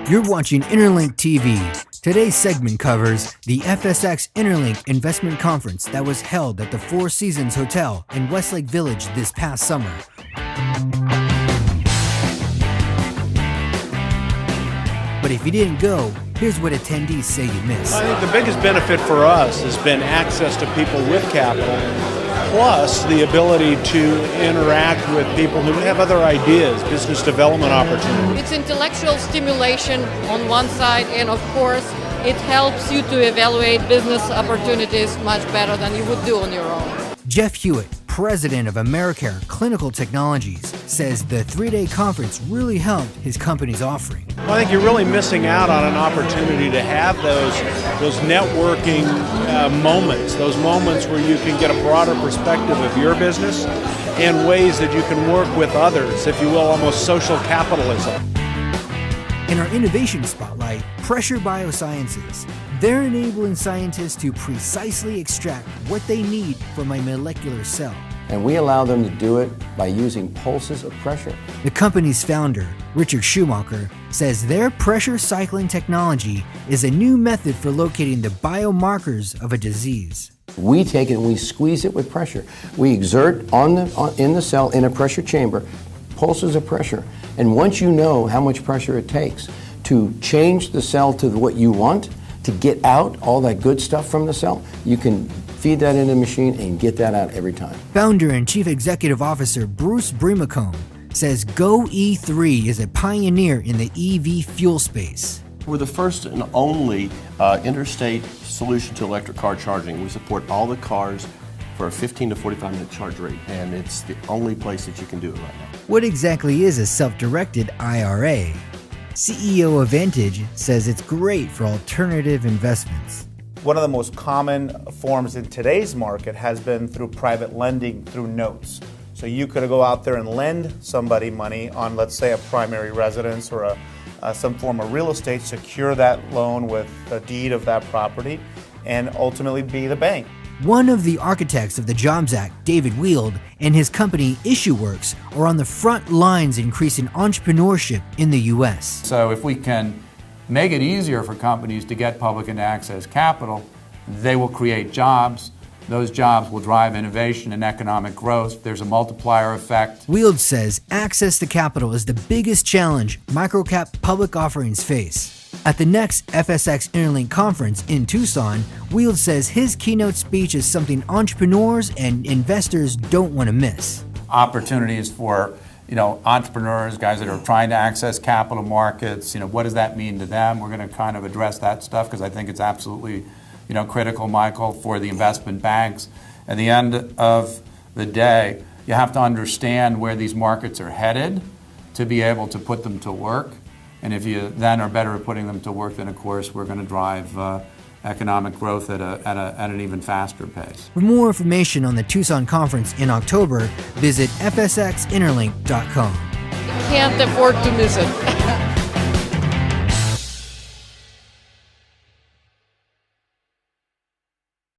You're watching Interlink TV. Today's segment covers the FSXinterlinked investment conference that was held at the Four Seasons Hotel in Westlake Village this past summer. But if you didn't go, here's what attendees say you missed. I think the biggest benefit for us has been access to people with capital, plus the ability to interact with people who have other ideas, business development opportunities. It's intellectual stimulation on one side, and of course, it helps you to evaluate business opportunities much better than you would do on your own. Jeff Hewitt, president of AmeriCare Clinical Technologies, says the three-day conference really helped his company's offering. Well, I think you're really missing out on an opportunity to have those networking moments, those moments where you can get a broader perspective of your business and ways that you can work with others, if you will, almost social capitalism. In our innovation spotlight, Pressure Biosciences. They're enabling scientists to precisely extract what they need from a molecular cell. And we allow them to do it by using pulses of pressure. The company's founder, Richard Schumacher, says their pressure cycling technology is a new method for locating the biomarkers of a disease. We take it and we squeeze it with pressure. We exert in the cell in a pressure chamber pulses of pressure. And once you know how much pressure it takes to change the cell to what you want, to get out all that good stuff from the cell, you can feed that in a machine and get that out every time. Founder and Chief Executive Officer Bruce Brimacombe says GoE3 is a pioneer in the EV fuel space. We're the first and only interstate solution to electric car charging. We support all the cars for a 15 to 45 minute charge rate, and it's the only place that you can do it right now. What exactly is a self-directed IRA? CEO of Vantage says it's great for alternative investments. One of the most common forms in today's market has been through private lending through notes. So you could go out there and lend somebody money on, let's say, a primary residence or some form of real estate, secure that loan with a deed of that property, and ultimately be the bank. One of the architects of the Jobs Act, David Wield, and his company IssueWorks are on the front lines increasing entrepreneurship in the U.S. So if we can make it easier for companies to get public and access capital, they will create jobs. Those jobs will drive innovation and economic growth. There's a multiplier effect. Wield says access to capital is the biggest challenge microcap public offerings face. At the next FSXinterlinked conference in Tucson, Wield says his keynote speech is something entrepreneurs and investors don't want to miss. Opportunities for entrepreneurs, guys that are trying to access capital markets, what does that mean to them? We're going to kind of address that stuff because I think it's absolutely critical, Michael, for the investment banks. At the end of the day, you have to understand where these markets are headed to be able to put them to work. And if you then are better at putting them to work, then of course we're going to drive economic growth at an even faster pace. For more information on the Tucson conference in October, visit FSXinterlinked.com. You can't afford to miss it.